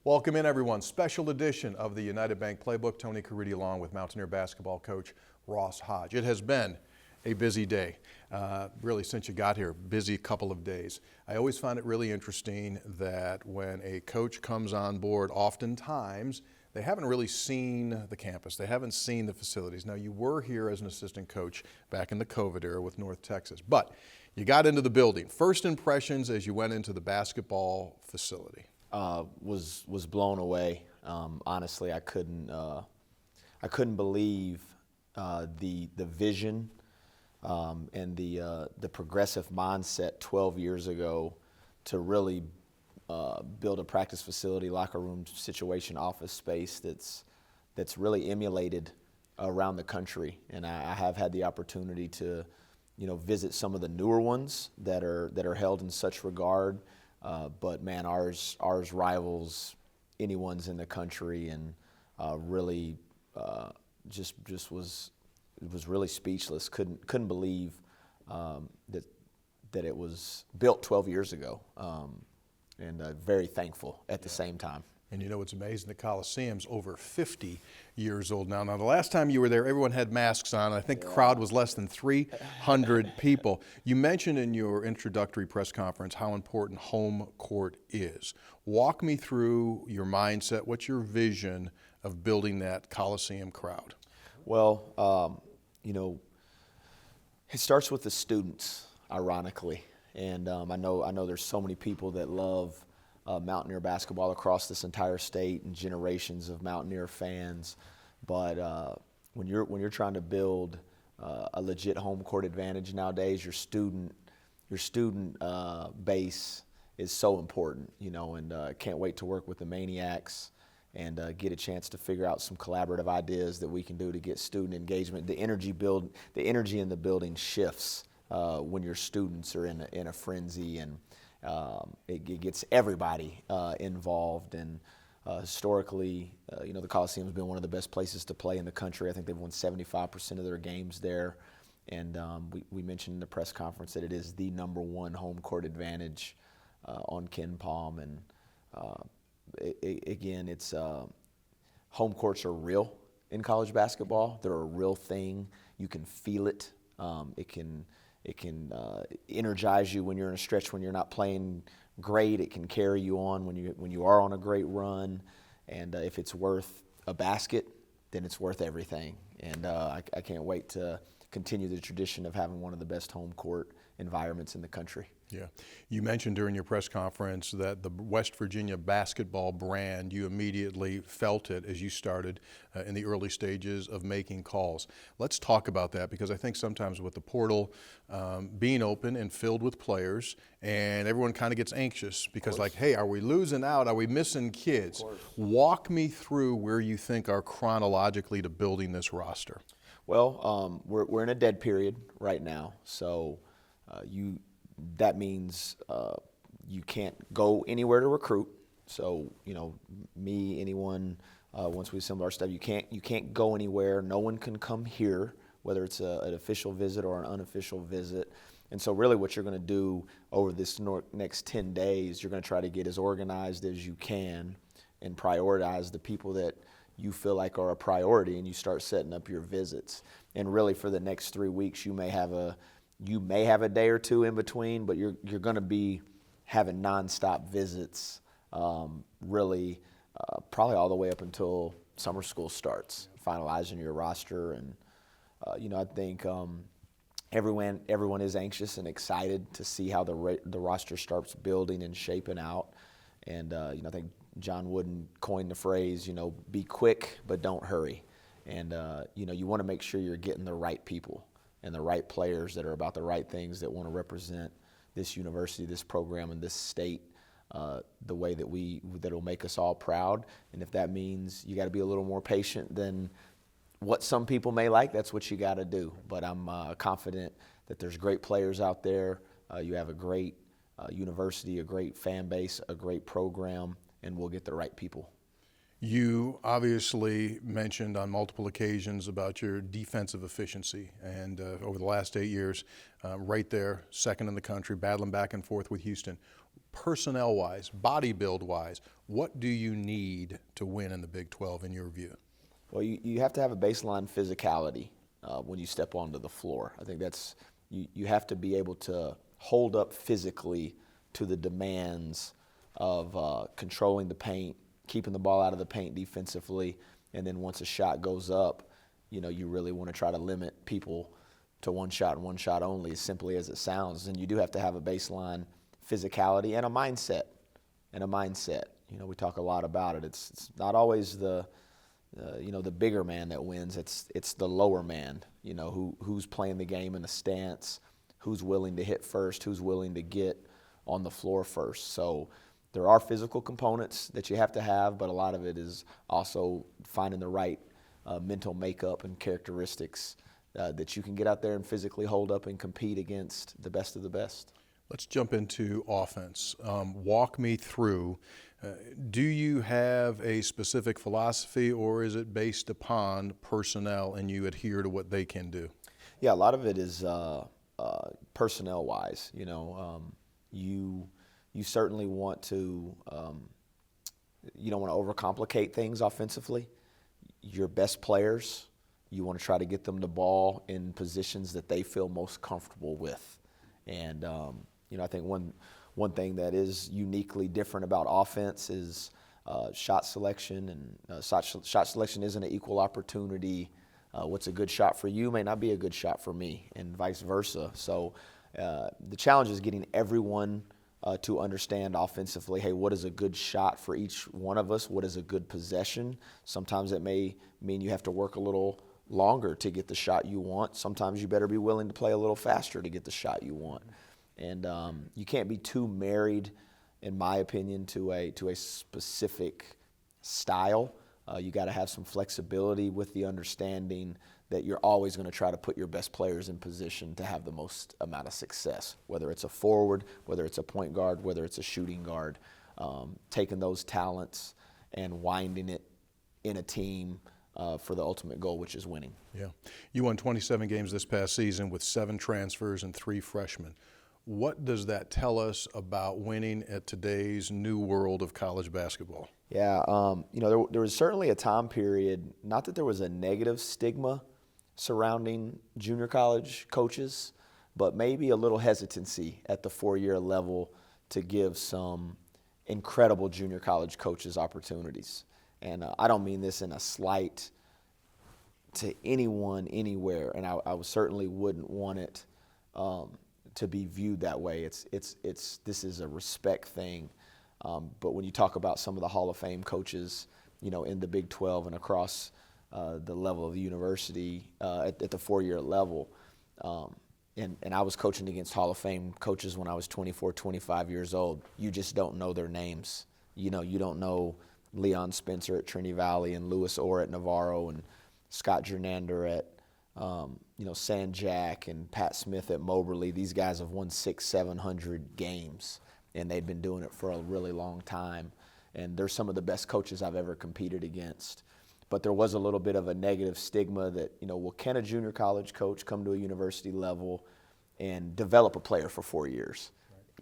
Welcome in, everyone. Special edition of the United Bank Playbook. Tony Caridi along with Mountaineer basketball coach Ross Hodge. It has been a busy day, really since you got here, busy couple of days. I always find it really interesting that when a coach comes on board, oftentimes they haven't really seen the campus. They haven't seen the facilities. Now, you were here as an assistant coach back in the COVID era with North Texas, but you got into the building. First impressions as you went into the basketball facility. Was blown away. Honestly, I couldn't believe the vision and the progressive mindset 12 years ago to really build a practice facility, locker room situation, office space that's really emulated around the country. And I have had the opportunity to, visit some of the newer ones that are held in such regard. But man, ours rivals anyone's in the country, and really just was really speechless. Couldn't believe that it was built 12 years ago, and very thankful at the same time. And you know what's amazing? The Coliseum's over 50 years old now. Now, the last time you were there, everyone had masks on. I think the crowd was less than 300 people. You mentioned in your introductory press conference how important home court is. Walk me through your mindset. What's your vision of building that Coliseum crowd? Well, it starts with the students, ironically. And I know there's so many people that love Mountaineer basketball across this entire state and generations of Mountaineer fans, but when you're trying to build a legit home court advantage nowadays, your student base is so important, and can't wait to work with the Maniacs and get a chance to figure out some collaborative ideas that we can do to get student engagement. The energy in the building shifts when your students are in a frenzy, and it gets everybody involved. And historically, the Coliseum has been one of the best places to play in the country. I think they've won 75% of their games there. And we mentioned in the press conference that it is the #1 home court advantage on Ken Palm. And again, it's home courts are real in college basketball. They're a real thing. You can feel it. It can energize you when you're in a stretch when you're not playing great. It can carry you on when you are on a great run. And if it's worth a basket, then it's worth everything. And I can't wait to continue the tradition of having one of the best home court environments in the country. Yeah. You mentioned during your press conference that the West Virginia basketball brand, you immediately felt it as you started in the early stages of making calls. Let's talk about that, because I think sometimes with the portal being open and filled with players, and everyone kind of gets anxious because like, hey, are we losing out? Are we missing kids? Walk me through where you think are chronologically to building this roster. Well, we're in a dead period right now, so that means you can't go anywhere to recruit. So anyone, once we assemble our staff, you can't go anywhere. No one can come here, whether it's an official visit or an unofficial visit. And so really what you're going to do over this next 10 days, you're going to try to get as organized as you can and prioritize the people that you feel like are a priority, and you start setting up your visits. And really for the next 3 weeks, you may have a day or two in between, but you're going to be having nonstop visits, really probably all the way up until summer school starts, finalizing your roster. And I think everyone is anxious and excited to see how the roster starts building and shaping out. And I think John Wooden coined the phrase, be quick but don't hurry. And you want to make sure you're getting the right people and the right players that are about the right things, that want to represent this university, this program, and this state the way that'll make us all proud. And if that means you got to be a little more patient than what some people may like, that's what you got to do. But I'm confident that there's great players out there. You have a great university, a great fan base, a great program, and we'll get the right people. You obviously mentioned on multiple occasions about your defensive efficiency, and over the last 8 years, right there, second in the country, battling back and forth with Houston. personnel-wise, body build-wise, what do you need to win in the Big 12 in your view? Well, you have to have a baseline physicality when you step onto the floor. I think that's you have to be able to hold up physically to the demands of controlling the paint, keeping the ball out of the paint defensively, and then once a shot goes up, you really want to try to limit people to one shot and one shot only, as simply as it sounds. And you do have to have a baseline physicality and a mindset. We talk a lot about it. It's not always the bigger man that wins. It's the lower man, who's playing the game in a stance, who's willing to hit first, who's willing to get on the floor first. So there are physical components that you have to have, but a lot of it is also finding the right mental makeup and characteristics that you can get out there and physically hold up and compete against the best of the best. Let's jump into offense. Walk me through. Do you have a specific philosophy, or is it based upon personnel and you adhere to what they can do? Yeah, a lot of it is personnel-wise. You certainly want to you don't want to overcomplicate things offensively. Your best players, you want to try to get them the ball in positions that they feel most comfortable with. And I think one thing that is uniquely different about offense is shot selection, and shot selection isn't an equal opportunity. What's a good shot for you may not be a good shot for me, and vice versa. So the challenge is getting everyone to understand offensively, hey, what is a good shot for each one of us? What is a good possession? Sometimes it may mean you have to work a little longer to get the shot you want. Sometimes you better be willing to play a little faster to get the shot you want. And you can't be too married, in my opinion, to a specific style. You got to have some flexibility with the understanding that you're always going to try to put your best players in position to have the most amount of success, whether it's a forward, whether it's a point guard, whether it's a shooting guard. Taking those talents and winding it in a team for the ultimate goal, which is winning. Yeah. You won 27 games this past season with 7 transfers and 3 freshmen. What does that tell us about winning at today's new world of college basketball? Yeah, there was certainly a time period, not that there was a negative stigma surrounding junior college coaches, but maybe a little hesitancy at the 4-year level to give some incredible junior college coaches opportunities. And I don't mean this in a slight to anyone, anywhere, and I certainly wouldn't want it to be viewed that way. This is a respect thing. But when you talk about some of the Hall of Fame coaches, in the Big 12 and across the level of the university at the 4-year level, and I was coaching against Hall of Fame coaches when I was 24, 25 years old. You just don't know their names. You don't know Leon Spencer at Trinity Valley and Louis Orr at Navarro and Scott Jernander at San Jack and Pat Smith at Moberly. These guys have won 600-700 games, and they'd been doing it for a really long time. And they're some of the best coaches I've ever competed against. But there was a little bit of a negative stigma that, well, can a junior college coach come to a university level and develop a player for 4 years?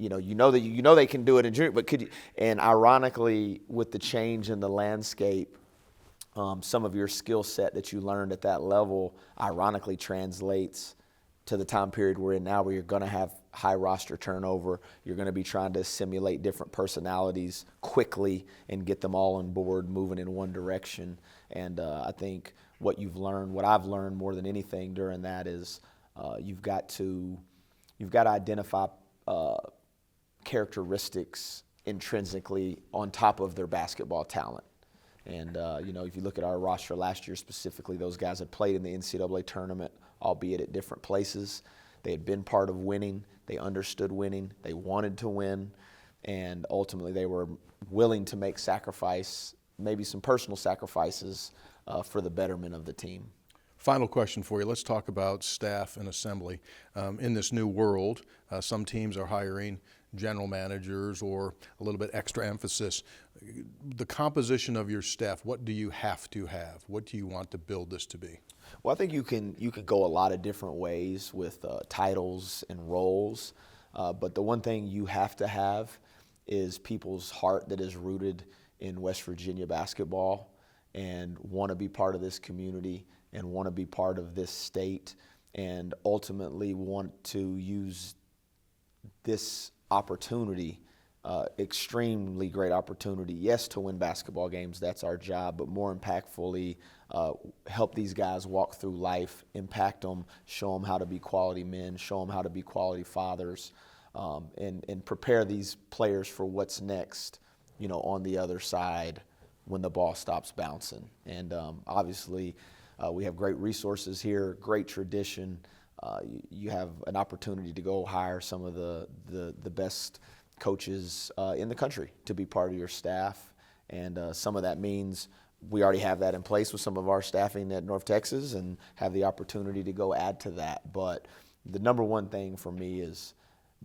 Right. You know they can do it in junior, but could you? And ironically, with the change in the landscape, some of your skill set that you learned at that level ironically translates to the time period we're in now, where you're going to have high roster turnover. You're going to be trying to simulate different personalities quickly and get them all on board, moving in one direction. And I think what I've learned more than anything during that is you've got to identify characteristics intrinsically on top of their basketball talent. And, if you look at our roster last year specifically, those guys had played in the NCAA tournament, albeit at different places. They had been part of winning. They understood winning. They wanted to win. And ultimately, they were willing to make sacrifice, maybe some personal sacrifices, for the betterment of the team. Final question for you. Let's talk about staff and assembly. In this new world, some teams are hiring general managers or a little bit extra emphasis. The composition of your staff, what do you have to have? What do you want to build this to be? Well, I think you can go a lot of different ways with titles and roles, but the one thing you have to have is people's heart that is rooted in West Virginia basketball and want to be part of this community and want to be part of this state and ultimately want to use this opportunity, extremely great opportunity, yes, to win basketball games, that's our job, but more impactfully, help these guys walk through life, impact them, show them how to be quality men, show them how to be quality fathers, and prepare these players for what's next, on the other side when the ball stops bouncing. And obviously, we have great resources here, great tradition. You have an opportunity to go hire some of the best coaches in the country to be part of your staff. And some of that means we already have that in place with some of our staffing at North Texas and have the opportunity to go add to that. But the number one thing for me is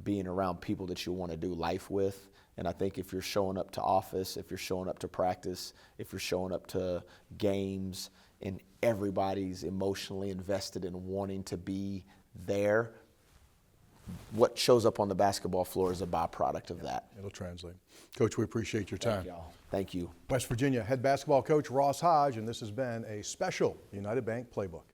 being around people that you want to do life with. And I think if you're showing up to office, if you're showing up to practice, if you're showing up to games, and everybody's emotionally invested in wanting to be there, what shows up on the basketball floor is a byproduct of that. It'll translate. Coach, we appreciate your time. Thank y'all. Thank you. West Virginia head basketball coach Ross Hodge, and this has been a special United Bank Playbook.